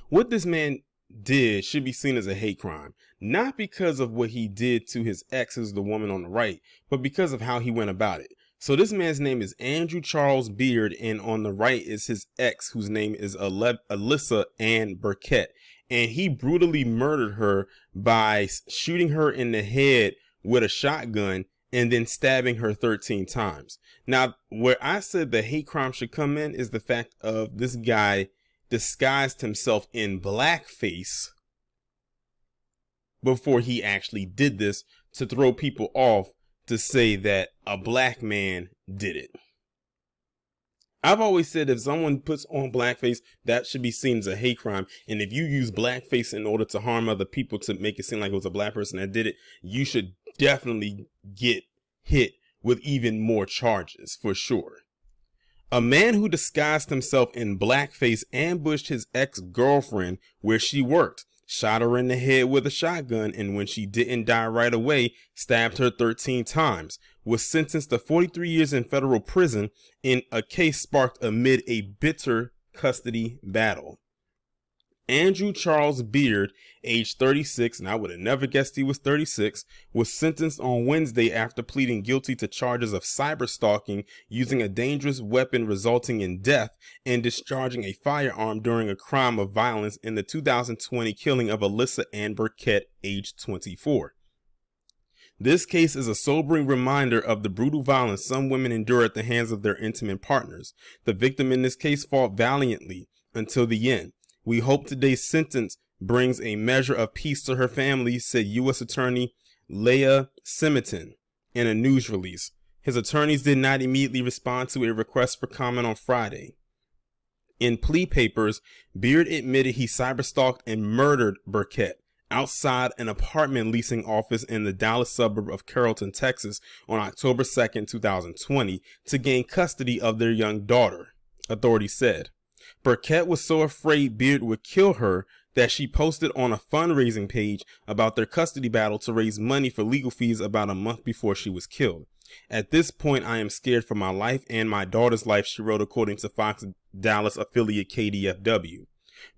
what this man did should be seen as a hate crime, not because of what he did to his ex, who's the woman on the right, but because of how he went about it. So this man's name is Andrew Charles Beard, and on the right is his ex, whose name is Alyssa Ann Burkett. And he brutally murdered her by shooting her in the head with a shotgun and then stabbing her 13 times. Now, where I said the hate crime should come in is the fact of this guy disguised himself in blackface before he actually did this to throw people off, to say that a black man did it. I've always said if someone puts on blackface, that should be seen as a hate crime. And if you use blackface in order to harm other people to make it seem like it was a black person that did it, you should definitely get hit with even more charges for sure. A man who disguised himself in blackface ambushed his ex-girlfriend where she worked, shot her in the head with a shotgun, and when she didn't die right away, stabbed her 13 times, was sentenced to 43 years in federal prison in a case sparked amid a bitter custody battle. Andrew Charles Beard, age 36, and I would have never guessed he was 36, was sentenced on Wednesday after pleading guilty to charges of cyber stalking, using a dangerous weapon resulting in death, and discharging a firearm during a crime of violence in the 2020 killing of Alyssa Ann Burkett, age 24. This case is a sobering reminder of the brutal violence some women endure at the hands of their intimate partners. The victim in this case fought valiantly until the end. We hope today's sentence brings a measure of peace to her family, said U.S. Attorney Leah Simonton in a news release. His attorneys did not immediately respond to a request for comment on Friday. In plea papers, Beard admitted he cyberstalked and murdered Burkett outside an apartment leasing office in the Dallas suburb of Carrollton, Texas on October 2nd, 2020 to gain custody of their young daughter, authorities said. Burkett was so afraid Beard would kill her that she posted on a fundraising page about their custody battle to raise money for legal fees about a month before she was killed. At this point, I am scared for my life and my daughter's life, she wrote, according to Fox Dallas affiliate KDFW.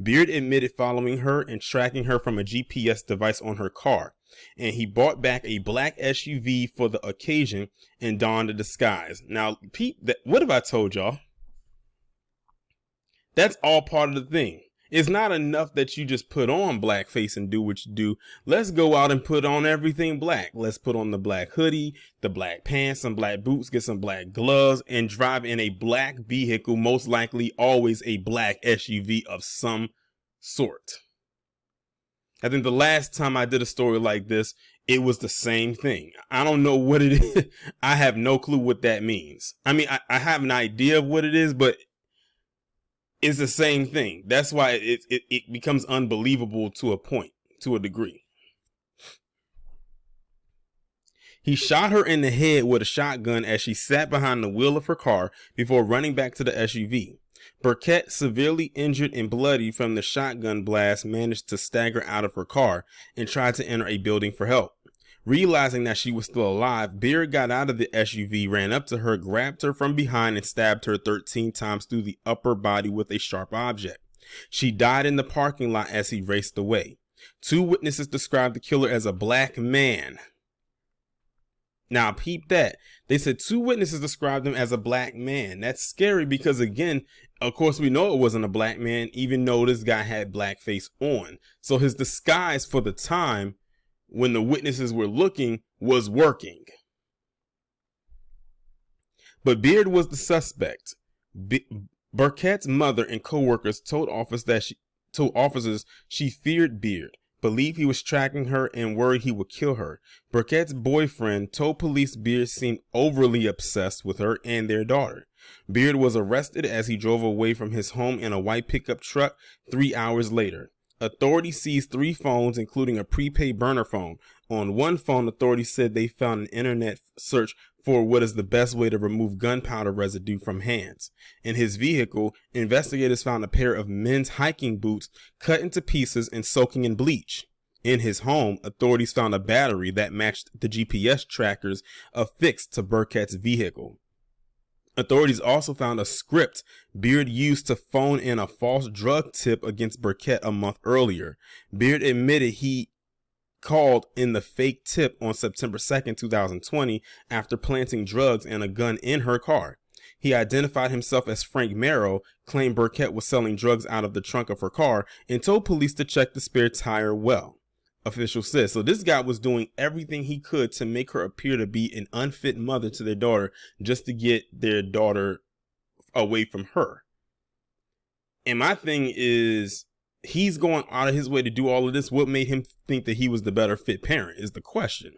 Beard admitted following her and tracking her from a GPS device on her car, and he bought back a black SUV for the occasion and donned a disguise. Now, Pete, what have I told y'all? That's all part of the thing. It's not enough that you just put on blackface and do what you do. Let's go out and put on everything black. Let's put on the black hoodie, the black pants, some black boots, get some black gloves, and drive in a black vehicle, most likely always a black SUV of some sort. I think the last time I did a story like this, it was the same thing. I don't know what it is. I have no clue what that means. I mean, I have an idea of what it is, but it's the same thing. That's why it becomes unbelievable to a point, to a degree. He shot her in the head with a shotgun as she sat behind the wheel of her car before running back to the SUV. Burkett, severely injured and bloody from the shotgun blast, managed to stagger out of her car and tried to enter a building for help. Realizing that she was still alive, Beard got out of the SUV, ran up to her, grabbed her from behind, and stabbed her 13 times through the upper body with a sharp object. She died in the parking lot as he raced away. 2 witnesses described the killer as a black man. Now, peep that. They said 2 witnesses described him as a black man. That's scary because, again, of course, we know it wasn't a black man, even though this guy had blackface on. So his disguise for the time when the witnesses were looking was working. But Beard was the suspect. Burkett's mother and co-workers told officers she feared Beard, believed he was tracking her, and worried he would kill her. Burkett's boyfriend told police Beard seemed overly obsessed with her and their daughter. Beard was arrested as he drove away from his home in a white pickup truck 3 hours later. Authorities seized 3 phones, including a prepaid burner phone. On one phone, authorities said they found an internet search for what is the best way to remove gunpowder residue from hands. In his vehicle, investigators found a pair of men's hiking boots cut into pieces and soaking in bleach. In his home, authorities found a battery that matched the GPS trackers affixed to Burkett's vehicle. Authorities also found a script Beard used to phone in a false drug tip against Burkett a month earlier. Beard admitted he called in the fake tip on September 2nd, 2020, after planting drugs and a gun in her car. He identified himself as Frank Merrow, claimed Burkett was selling drugs out of the trunk of her car, and told police to check the spare tire well. Official says. So this guy was doing everything he could to make her appear to be an unfit mother to their daughter, just to get their daughter away from her. And my thing is, he's going out of his way to do all of this. What made him think that he was the better fit parent is the question.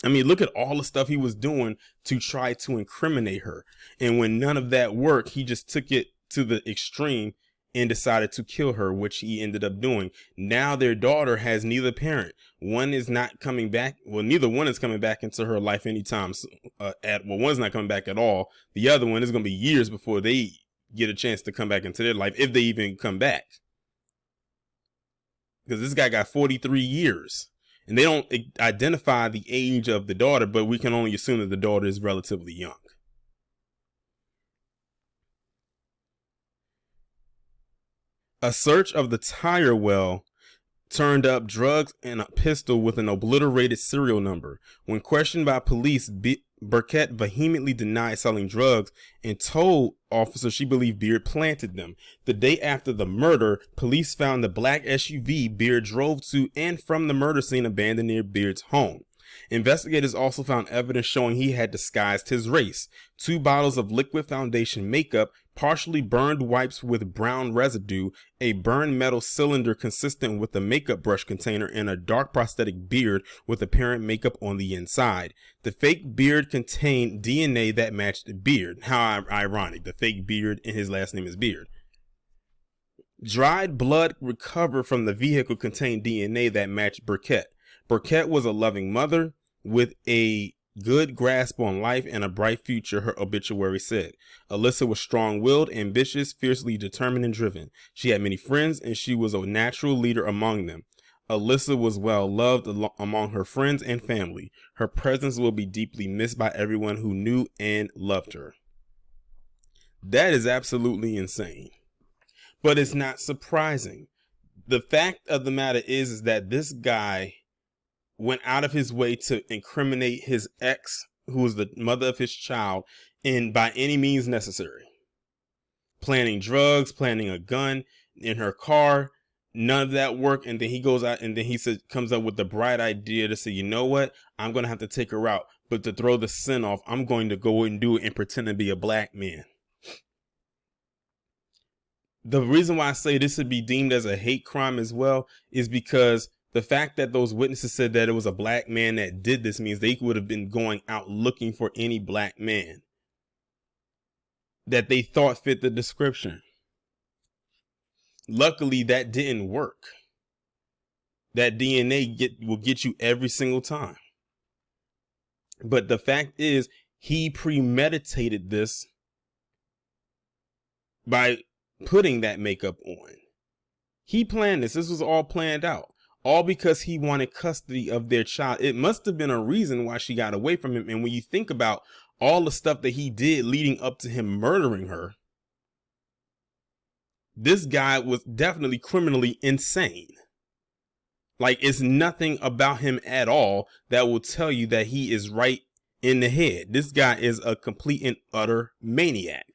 I mean, look at all the stuff he was doing to try to incriminate her. And when none of that worked, he just took it to the extreme and decided to kill her, which he ended up doing. Now their daughter has neither parent. One is not coming back. Well, neither one is coming back into her life anytime soon. One's not coming back at all. The other one is going to be years before they get a chance to come back into their life, if they even come back. Because this guy got 43 years. And they don't identify the age of the daughter, but we can only assume that the daughter is relatively young. A search of the tire well turned up drugs and a pistol with an obliterated serial number. When questioned by police, Burkett vehemently denied selling drugs and told officers she believed Beard planted them. The day after the murder, police found the black SUV Beard drove to and from the murder scene abandoned near Beard's home. Investigators also found evidence showing he had disguised his race. 2 bottles of liquid foundation makeup, partially burned wipes with brown residue, a burned metal cylinder consistent with the makeup brush container, and a dark prosthetic beard with apparent makeup on the inside. The fake beard contained DNA that matched the beard. How ironic. The fake beard and his last name is Beard. Dried blood recovered from the vehicle contained DNA that matched Burkett. Burkett was a loving mother with a good grasp on life and a bright future, her obituary said. Alyssa was strong-willed, ambitious, fiercely determined, and driven. She had many friends, and she was a natural leader among them. Alyssa was well loved among her friends and family. Her presence will be deeply missed by everyone who knew and loved her. That is absolutely insane. But it's not surprising. The fact of the matter is that this guy went out of his way to incriminate his ex, who was the mother of his child, in by any means necessary. Planting drugs, planting a gun in her car, none of that worked. And then he goes out and then he comes up with the bright idea to say, you know what? I'm going to have to take her out. But to throw the sin off, I'm going to go and do it and pretend to be a black man. The reason why I say this would be deemed as a hate crime as well is because the fact that those witnesses said that it was a black man that did this means they would have been going out looking for any black man that they thought fit the description. Luckily, that didn't work. That DNA will get you every single time. But the fact is, he premeditated this by putting that makeup on. He planned this. This was all planned out. All because he wanted custody of their child. It must have been a reason why she got away from him. And when you think about all the stuff that he did leading up to him murdering her, this guy was definitely criminally insane. Like, it's nothing about him at all that will tell you that he is right in the head. This guy is a complete and utter maniac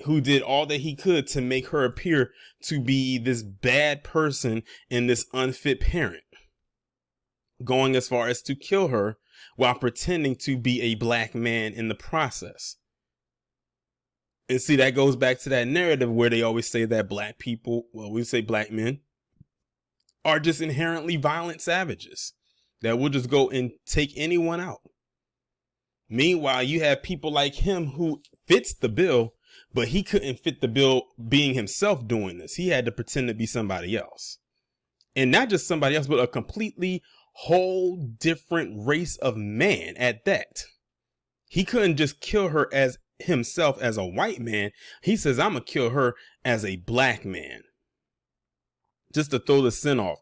who did all that he could to make her appear to be this bad person and this unfit parent, going as far as to kill her while pretending to be a black man in the process. And see, that goes back to that narrative where they always say that black people, well, we say black men, are just inherently violent savages that will just go and take anyone out. Meanwhile, you have people like him who fits the bill, but he couldn't fit the bill being himself doing this. He had to pretend to be somebody else. And not just somebody else, but a completely whole different race of man at that. He couldn't just kill her as himself as a white man. He says, I'm going to kill her as a black man. Just to throw the sin off.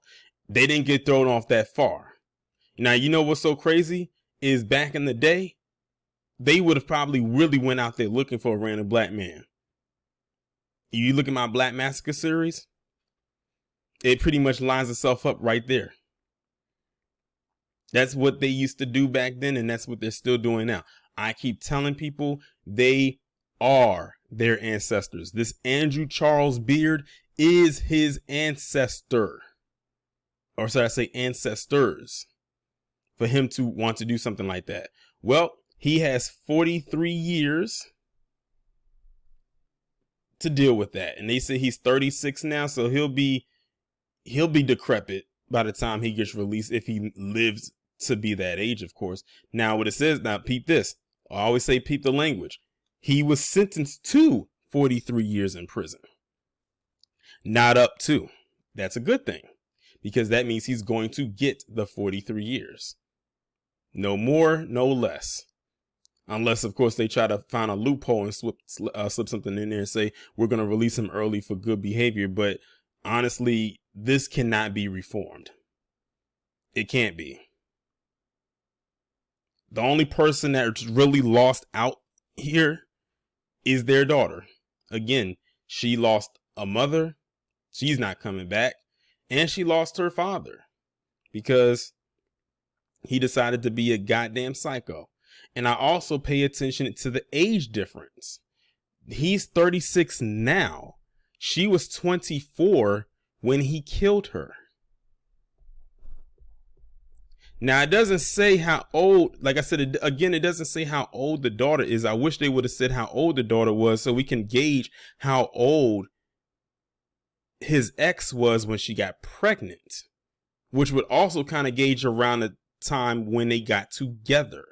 They didn't get thrown off that far. Now, you know what's so crazy is back in the day, they would have probably really went out there looking for a random black man. You look at my Black Massacre series, it pretty much lines itself up right there. That's what they used to do back then, and that's what they're still doing now. I keep telling people they are their ancestors. This Andrew Charles Beard is his ancestor. Or should I say ancestors, for him to want to do something like that. Well, he has 43 years to deal with that. And they say he's 36 now, so he'll be decrepit by the time he gets released, if he lives to be that age, of course. Now, what it says, now peep this. I always say peep the language. He was sentenced to 43 years in prison. Not up to. That's a good thing, because that means he's going to get the 43 years. No more, no less. Unless, of course, they try to find a loophole and slip something in there and say, we're going to release him early for good behavior. But honestly, this cannot be reformed. It can't be. The only person that's really lost out here is their daughter. Again, she lost a mother. She's not coming back. And she lost her father because he decided to be a goddamn psycho. And I also pay attention to the age difference. He's 36 now. She was 24 when he killed her. Now, it doesn't say how old, like I said, it doesn't say how old the daughter is. I wish they would have said how old the daughter was so we can gauge how old his ex was when she got pregnant, which would also kind of gauge around the time when they got together.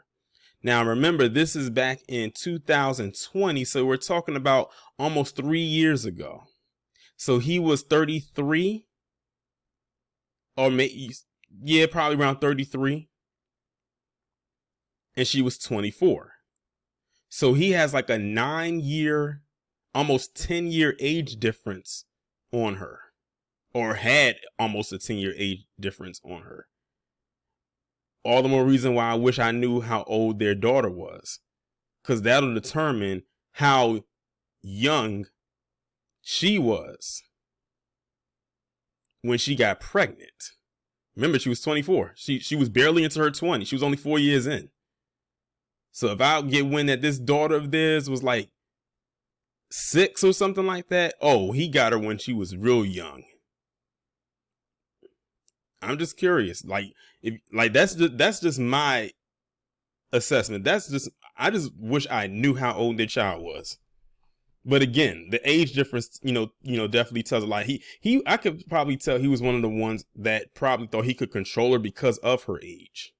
Now, remember, this is back in 2020, so we're talking about almost 3 years ago. So he was 33, or maybe, yeah, probably around 33, and she was 24. So he has like a 9-year, almost 10-year age difference on her, or had almost a 10-year age difference on her. All the more reason why I wish I knew how old their daughter was, because that'll determine how young she was when she got pregnant. Remember, she was 24. She was barely into her 20s. She was only 4 years in. So if I get wind that this daughter of theirs was like 6 or something like that, oh, he got her when she was real young. I'm just curious. That's just my assessment. I just wish I knew how old their child was. But again, the age difference, definitely tells a lot. I could probably tell he was one of the ones that probably thought he could control her because of her age.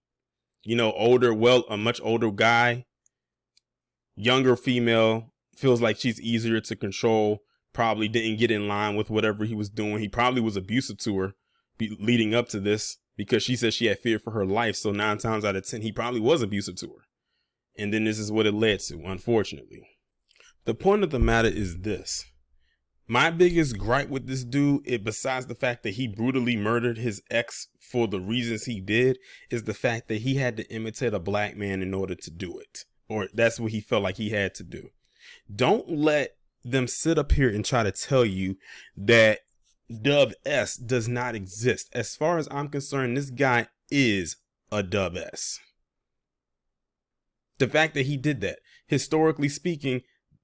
Older, a much older guy, younger female, feels like she's easier to control, probably didn't get in line with whatever he was doing. He probably was abusive to her leading up to this, because she said she had fear for her life. So 9 times out of 10, he probably was abusive to her. And then this is what it led to, unfortunately. The point of the matter is this. My biggest gripe with this dude, besides the fact that he brutally murdered his ex for the reasons he did, is the fact that he had to imitate a black man in order to do it. Or that's what he felt like he had to do. Don't let them sit up here and try to tell you that Dub S does not exist. As far as I'm concerned, this guy is a Dub S. The fact that he did that, historically speaking,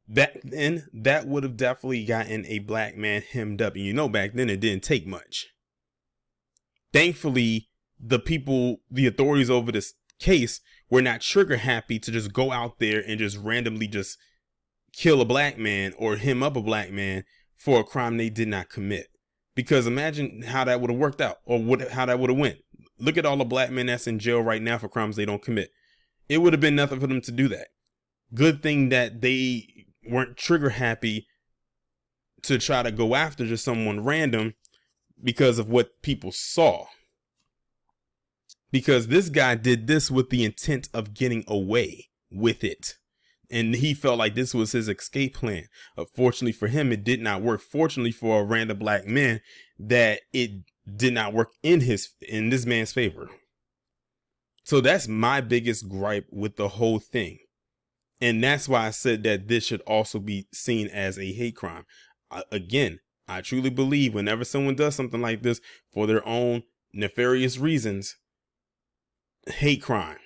back then, that would have definitely gotten a black man hemmed up. And back then it didn't take much. Thankfully, the authorities over this case were not trigger happy to just go out there and just randomly just kill a black man or hem up a black man for a crime they did not commit. Because imagine how that would have worked out, or how that would have went. Look at all the black men that's in jail right now for crimes they don't commit. It would have been nothing for them to do that. Good thing that they weren't trigger happy to try to go after just someone random because of what people saw. Because this guy did this with the intent of getting away with it. And he felt like this was his escape plan. Fortunately for him, it did not work. Fortunately for a random black man, that it did not work in this man's favor. So that's my biggest gripe with the whole thing. And that's why I said that this should also be seen as a hate crime. Again, I truly believe whenever someone does something like this for their own nefarious reasons, hate crime.